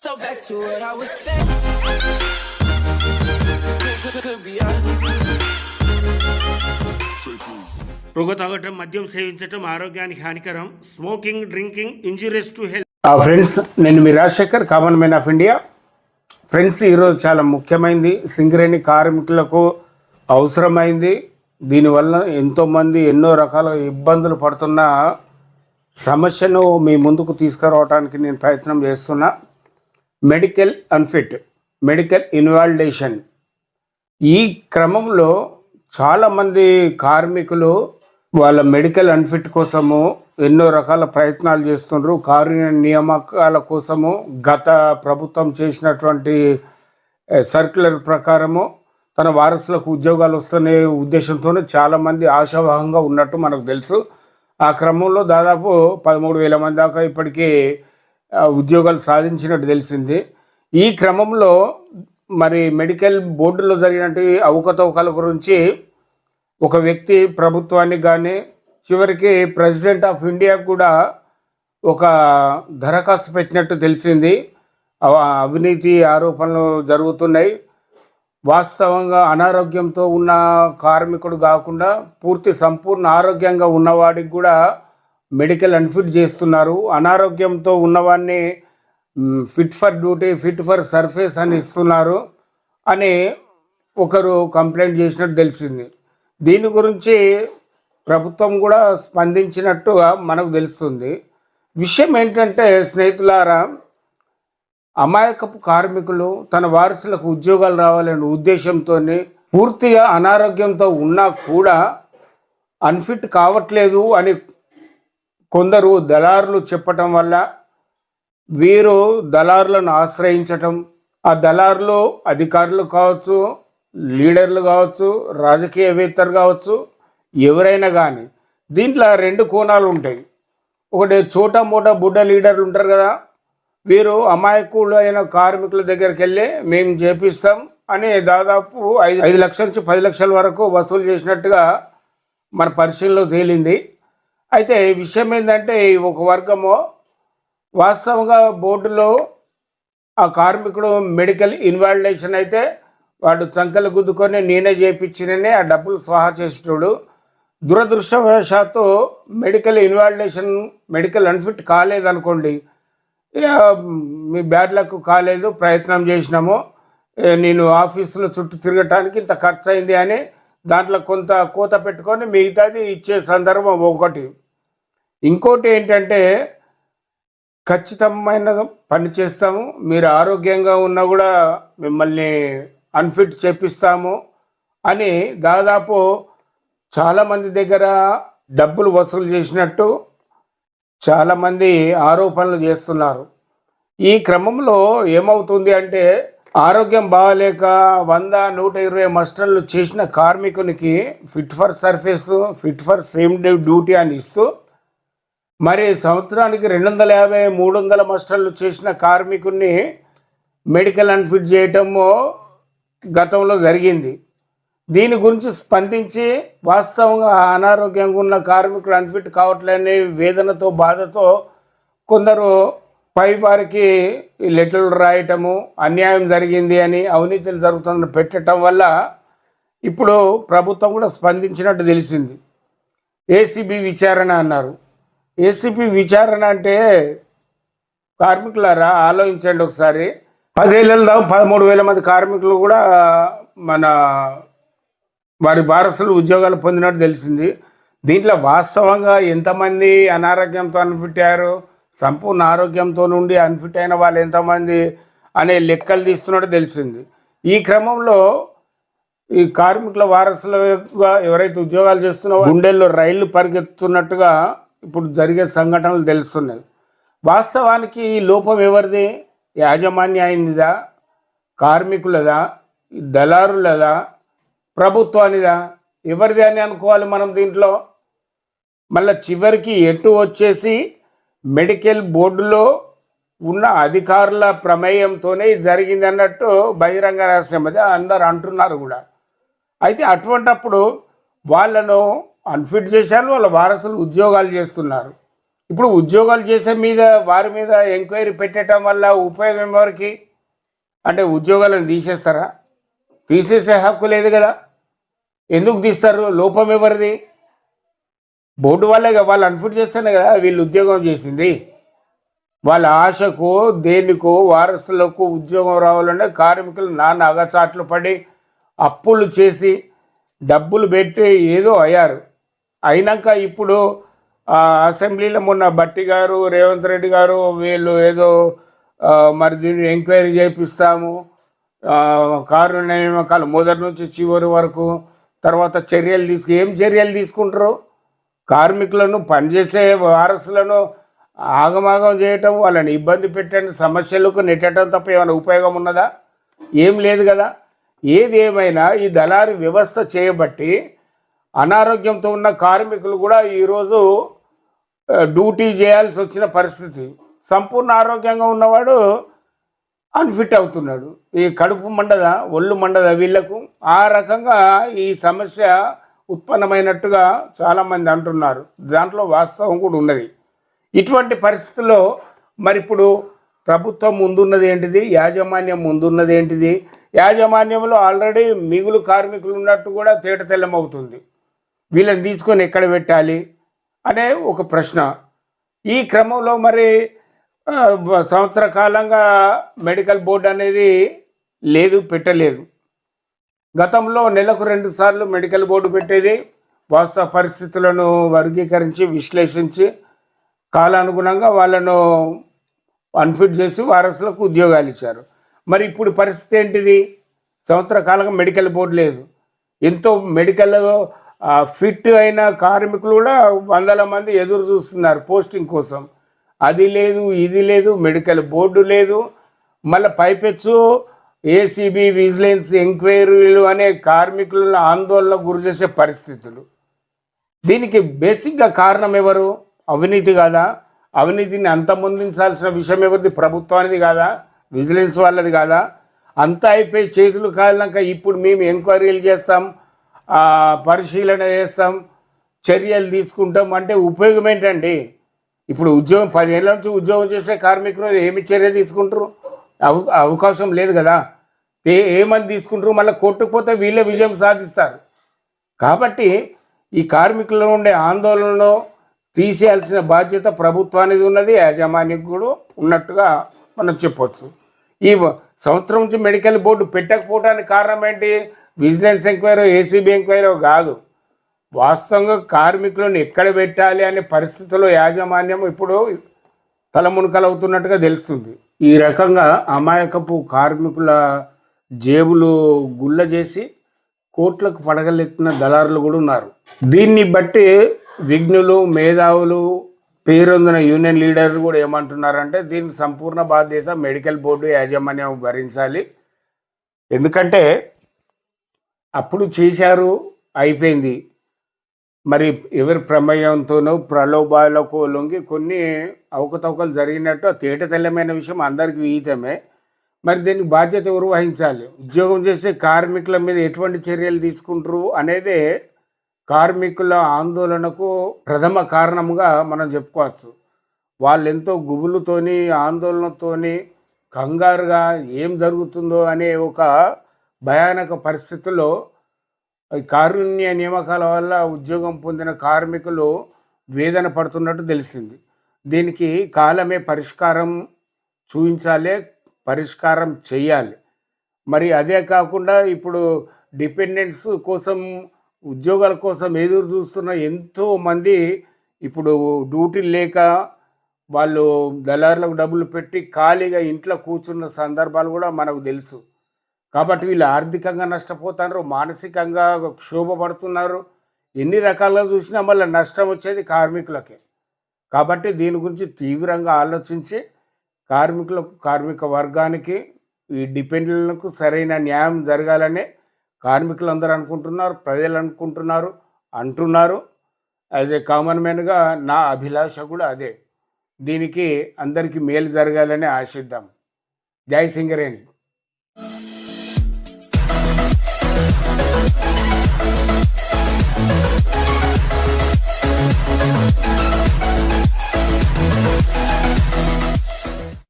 So back to what I was saying. Could be us. పొగ తాగటం, మద్యం సేవించటం ఆరోగ్యానికి హానికరం. Smoking, drinking injurious to health. Friends, నేను మీ Rajasekhar, common man of India. Friends, ఈరోజు చాలా ముఖ్యమైనది, సింగరేణి కార్మికులకు అవసరమైంది. దీనివల్ల ఎంతోమంది ఎన్నో రకాల ఇబ్బందులు పడుతున్న సమస్యను మీ ముందుకు తీసుకురావడానికి నేను ప్రయత్నం చేస్తున్నా. Medical unfit, medical invalidation. ఈ క్రమంలో చాలామంది కార్మికులు వాళ్ళ మెడికల్ అన్ఫిట్ కోసము ఎన్నో రకాల ప్రయత్నాలు చేస్తున్నారు. కార్మిక నియామకాల కోసము గత ప్రభుత్వం చేసినటువంటి సర్క్యులర్ ప్రకారము తన వారసులకు ఉద్యోగాలు వస్తున్న ఉద్దేశంతోనే చాలామంది ఆశావాహంగా ఉన్నట్టు మనకు తెలుసు. ఆ క్రమంలో దాదాపు 13,000 మంది దాకా ఇప్పటికీ ఉద్యోగాలు సాధించినట్టు తెలిసింది. ఈ క్రమంలో మరి మెడికల్ బోర్డులో జరిగినటువంటి అవకతవకల గురించి ఒక వ్యక్తి ప్రభుత్వానికి కానీ చివరికి ప్రెసిడెంట్ ఆఫ్ ఇండియాకు కూడా ఒక దరఖాస్తు పెట్టినట్టు తెలిసింది. అవినీతి ఆరోపణలు జరుగుతున్నాయి. వాస్తవంగా అనారోగ్యంతో ఉన్న కార్మికుడు కాకుండా సంపూర్ణ ఆరోగ్యంగా ఉన్నవాడికి కూడా మెడికల్ అన్ఫిట్ చేస్తున్నారు. అనారోగ్యంతో ఉన్నవాడిని fit for duty, fit for surface అని ఇస్తున్నారు అని ఒకరు కంప్లైంట్ చేసినట్టు తెలిసింది. దీని గురించి ప్రభుత్వం కూడా స్పందించినట్టుగా మనకు తెలుస్తుంది. విషయం ఏంటంటే స్నేహితులారా, అమాయకపు కార్మికులు తన వారసులకు ఉద్యోగాలు రావాలనే ఉద్దేశంతో పూర్తిగా అనారోగ్యంతో ఉన్నా కూడా అన్ఫిట్ కావట్లేదు అని కొందరు దళారులు చెప్పటం వల్ల వీరు దళారులను ఆశ్రయించటం, ఆ దళారులు అధికారులు కావచ్చు, లీడర్లు కావచ్చు, రాజకీయవేత్తలు కావచ్చు, ఎవరైనా కానీ దీంట్లో 2 కోణాలు ఉంటాయి. ఒకటి చోటా మోటా బుడ్డ లీడర్లు ఉంటారు కదా, వీరు అమాయకులు అయిన కార్మికుల దగ్గరికి వెళ్ళి మేము చేపిస్తాం అని దాదాపు 5 లక్షల నుంచి 10 లక్షల వరకు వసూలు చేసినట్టుగా మన పరిశీలనలో తేలింది. అయితే విషయం ఏంటంటే ఒక వర్గము వాస్తవంగా బోర్డులో ఆ కార్మికుడు మెడికల్ ఇన్వాలిడేషన్ అయితే వాడు చంకలు గుద్దుకొని నేనే చేయించిననే ఆ డబ్బులు స్వాహా చేసేటోడు. దురదృష్టవశాత్తు మెడికల్ ఇన్వాలిడేషన్, మెడికల్ అన్ఫిట్ కాలేదనుకోండి, మీ బ్యాడ్ లక్ కాలేదు, ప్రయత్నం చేసినాము, నేను ఆఫీసులో చుట్టూ తిరగటానికి ఇంత ఖర్చు అయింది అని దాంట్లో కొంత కోత పెట్టుకొని మిగతాది ఇచ్చే సందర్భం ఒకటి. ఇంకోటి ఏంటంటే ఖచ్చితమైన పని చేస్తాము, మీరు ఆరోగ్యంగా ఉన్నా కూడా మిమ్మల్ని అన్ఫిట్ చేపిస్తాము అని దాదాపు చాలామంది దగ్గర డబ్బులు వసూలు చేసినట్టు చాలామంది ఆరోపణలు చేస్తున్నారు. ఈ క్రమంలో ఏమవుతుంది అంటే ఆరోగ్యం బాగాలేక 100, 120 మస్టర్లు చేసిన కార్మికునికి fit for surface, fit for same day duty అని ఇస్తూ మరి సంవత్సరానికి 250, 300 మస్టర్లు చేసిన కార్మికుడిని మెడికల్ అన్ఫిట్ చేయటము గతంలో జరిగింది. దీని గురించి స్పందించి వాస్తవంగా అనారోగ్యంగా ఉన్న కార్మికులు అన్ఫిట్ కావట్లేని వేదనతో, బాధతో కొందరు పై వారికి లెటర్లు రాయటము, అన్యాయం జరిగింది అని, అవినీతులు జరుగుతుందని పెట్టడం వల్ల ఇప్పుడు ప్రభుత్వం కూడా స్పందించినట్టు తెలిసింది. ఏసీబీ విచారణ అన్నారు. ఏసీబీ విచారణ అంటే కార్మికులారా ఆలోచించండి ఒకసారి. 10 ఏళ్లలో 13,000 మంది కార్మికులు కూడా మన వారి వారసులు ఉద్యోగాలు పొందినట్టు తెలిసింది. దీంట్లో వాస్తవంగా ఎంతమంది అనారోగ్యంతో అన్ఫిట్ అయ్యారు, సంపూర్ణ ఆరోగ్యంతో నుండి అన్ఫిట్ అయిన వాళ్ళు ఎంతమంది అనే లెక్కలు తీస్తున్నట్టు తెలిసింది. ఈ క్రమంలో ఈ కార్మికుల వారసులుగా ఎవరైతే ఉద్యోగాలు చేస్తున్నారో గుండెల్లో రైళ్లు పరిగెత్తున్నట్టుగా ఇప్పుడు జరిగే సంఘటనలు తెలుస్తున్నాయి. వాస్తవానికి ఈ లోపం ఎవరిది? యాజమాన్యానిదా, కార్మికులదా, దళారులదా, ప్రభుత్వానిదా, ఎవరిది అని అనుకోవాలి మనం దీంట్లో. మళ్ళీ చివరికి ఎటు వచ్చేసి మెడికల్ బోర్డులో ఉన్న అధికారుల ప్రమేయంతోనే ఇది జరిగింది అన్నట్టు బహిరంగ రహస్యం అది అందరు అంటున్నారు కూడా. అయితే అటువంటప్పుడు వాళ్ళను అన్ఫిట్ చేశారు, వాళ్ళ వారసులు ఉద్యోగాలు చేస్తున్నారు. ఇప్పుడు ఉద్యోగాలు చేసే మీద వారి మీద ఎంక్వైరీ పెట్టడం వల్ల ఉపయోగం ఎవరికి? అంటే ఉద్యోగాలను తీసేస్తారా? తీసేసే హక్కు లేదు కదా. ఎందుకు తీస్తారు? లోపం ఎవరిది? బోర్డు వాళ్ళే కదా, వాళ్ళు అన్ఫిట్ చేస్తేనే కదా వీళ్ళు ఉద్యోగం చేసింది. వాళ్ళ ఆశకు దేనికో వారసులకు ఉద్యోగం రావాలంటే కార్మికులు నాన్న అగచాట్లు పడి అప్పులు చేసి డబ్బులు పెట్టి ఏదో అయ్యారు. అయినాక ఇప్పుడు అసెంబ్లీలో మొన్న భట్టి గారు, రేవంత్ రెడ్డి గారు వీళ్ళు ఏదో మరి దీన్ని ఎంక్వైరీ చేపిస్తాము, కారు నియామకాలు మొదటి నుంచి చివరి వరకు, తర్వాత చర్యలు ఏం చర్యలు తీసుకుంటారు? కార్మికులను పనిచేసే వారసులను ఆగమాగం చేయటం, వాళ్ళని ఇబ్బంది పెట్టండి, సమస్యలకు నెట్టడం తప్ప ఏమైనా ఉపయోగం ఉన్నదా? ఏం లేదు కదా. ఏది ఏమైనా ఈ దళారీ వ్యవస్థ చేయబట్టి అనారోగ్యంతో ఉన్న కార్మికులు కూడా ఈరోజు డ్యూటీ చేయాల్సి వచ్చిన పరిస్థితి. సంపూర్ణ ఆరోగ్యంగా ఉన్నవాడు అన్ఫిట్ అవుతున్నాడు. ఈ కడుపు మండదా, ఒళ్ళు మండదా వీళ్లకు? ఆ రకంగా ఈ సమస్య ఉత్పన్నమైనట్టుగా చాలామంది అంటున్నారు. దాంట్లో వాస్తవం కూడా ఉన్నది. ఇటువంటి పరిస్థితుల్లో మరి ఇప్పుడు ప్రభుత్వం ముందున్నది ఏంటిది? యాజమాన్యం ముందున్నది ఏంటిది? యాజమాన్యంలో ఆల్రెడీ మిగులు కార్మికులు ఉన్నట్టు కూడా తేటతెల్లమవుతుంది. వీళ్ళని తీసుకొని ఎక్కడ పెట్టాలి అనే ఒక ప్రశ్న. ఈ క్రమంలో మరి సంవత్సర కాలంగా మెడికల్ బోర్డు అనేది లేదు, పెట్టలేదు. గతంలో నెలకు 2 సార్లు మెడికల్ బోర్డు పెట్టేది. వాస్తవ పరిస్థితులను వర్గీకరించి విశ్లేషించి కాలానుగుణంగా వాళ్ళను అన్ఫిట్ చేసి వారసులకు ఉద్యోగాలు ఇచ్చారు. మరి ఇప్పుడు పరిస్థితి ఏంటిది? సంవత్సర కాలంగా మెడికల్ బోర్డు లేదు. ఎంతో మెడికల్ ఫిట్ అయిన కార్మికులు కూడా 100ల మంది ఎదురు చూస్తున్నారు పోస్టింగ్ కోసం. అది లేదు, ఇది లేదు, మెడికల్ బోర్డు లేదు. మళ్ళీ పైపెచ్చు ఏసీబీ, విజిలెన్స్ ఎంక్వైరీలు అనే కార్మికులను ఆందోళనకు గురి చేసే పరిస్థితులు. దీనికి బేసిక్గా కారణం ఎవరు? అవినీతి కాదా? అవినీతిని అంతమొందించాల్సిన విషయం ఎవరిది? ప్రభుత్వానిది కాదా? విజిలెన్స్ వాళ్ళది కాదా? అంతా అయిపోయి చేతులు కాలినాక ఇప్పుడు మేము ఎంక్వైరీలు చేస్తాం, పరిశీలన చేస్తాం, చర్యలు తీసుకుంటాం అంటే ఉపయోగం ఏంటండి? ఇప్పుడు ఉద్యోగం 10 ఏళ్ళ నుంచి ఉద్యోగం చేసే కార్మికులు ఏమి చర్య తీసుకుంటారు? అవకాశం లేదు కదా. ఏమని తీసుకుంటారు? మళ్ళీ కొట్టుకుపోతే వీళ్ళే విజయం సాధిస్తారు. కాబట్టి ఈ కార్మికుల్లో ఉండే ఆందోళనను తీసేయాల్సిన బాధ్యత ప్రభుత్వానికి ఉన్నది, యాజమాన్యం కూడా ఉన్నట్టుగా మనం చెప్పవచ్చు. ఈ సంవత్సరం నుంచి మెడికల్ బోర్డు పెట్టకపోవడానికి కారణం ఏంటి? విజిలెన్స్ ఎంక్వైరీ, ఏసీబీ ఎంక్వైరీ కాదు. వాస్తవంగా కార్మికులను ఎక్కడ పెట్టాలి అనే పరిస్థితుల్లో యాజమాన్యం ఇప్పుడు తలమునకలవుతున్నట్టుగా తెలుస్తుంది. ఈ రకంగా అమాయకపు కార్మికుల జేబులు గుల్ల చేసి కోట్లకు పడగలెత్తిన దళారులు కూడా ఉన్నారు. దీన్ని బట్టి విఘ్నులు, మేధావులు, పేరొందిన యూనియన్ లీడర్లు కూడా ఏమంటున్నారంటే దీనికి సంపూర్ణ బాధ్యత మెడికల్ బోర్డు యాజమాన్యం భరించాలి. ఎందుకంటే అప్పుడు చేశారు, అయిపోయింది. మరి ఎవరి ప్రమేయంతోనో ప్రలోభాలకు లొంగి కొన్ని అవకతవకలు జరిగినట్టు తేటతెల్లమైన విషయం అందరికీ విహితమే. మరి దీనికి బాధ్యత ఎవరు వహించాలి? ఉద్యోగం చేసే కార్మికుల మీద ఎటువంటి చర్యలు తీసుకుంటారు అనేదే కార్మికుల ఆందోళనకు ప్రథమ కారణముగా మనం చెప్పుకోవచ్చు. వాళ్ళు ఎంతో గుబులుతోని, ఆందోళనతోని, కంగారుగా ఏం జరుగుతుందో అనే ఒక భయానక పరిస్థితుల్లో కారుణ్య నియామకాల వల్ల ఉద్యోగం పొందిన కార్మికులు వేదన పడుతున్నట్టు తెలిసింది. దీనికి కాలమే పరిష్కారం చూపించాలి, పరిష్కారం చేయాలి. మరి అదే కాకుండా ఇప్పుడు డిపెండెంట్స్ కోసం, ఉద్యోగాల కోసం ఎదురు చూస్తున్న ఎంతోమంది ఇప్పుడు డ్యూటీలు లేక వాళ్ళు దళారులకు డబ్బులు పెట్టి ఖాళీగా ఇంట్లో కూర్చున్న సందర్భాలు కూడా మనకు తెలుసు. కాబట్టి వీళ్ళు ఆర్థికంగా నష్టపోతున్నారు, మానసికంగా క్షోభపడుతున్నారు. ఎన్ని రకాలుగా చూసినా మళ్ళీ నష్టం వచ్చేది కార్మికులకే. కాబట్టి దీని గురించి తీవ్రంగా ఆలోచించి కార్మికులకు, కార్మిక వర్గానికి, ఈ డిపెండెంట్లకు సరైన న్యాయం జరగాలని కార్మికులందరూ అనుకుంటున్నారు, ప్రజలు అంటున్నారు. యాజ్ ఏ కామన్ మ్యాన్గా నా అభిలాష కూడా అదే. దీనికి అందరికీ మేలు జరగాలని ఆశిద్దాం. జై సింగరేణి.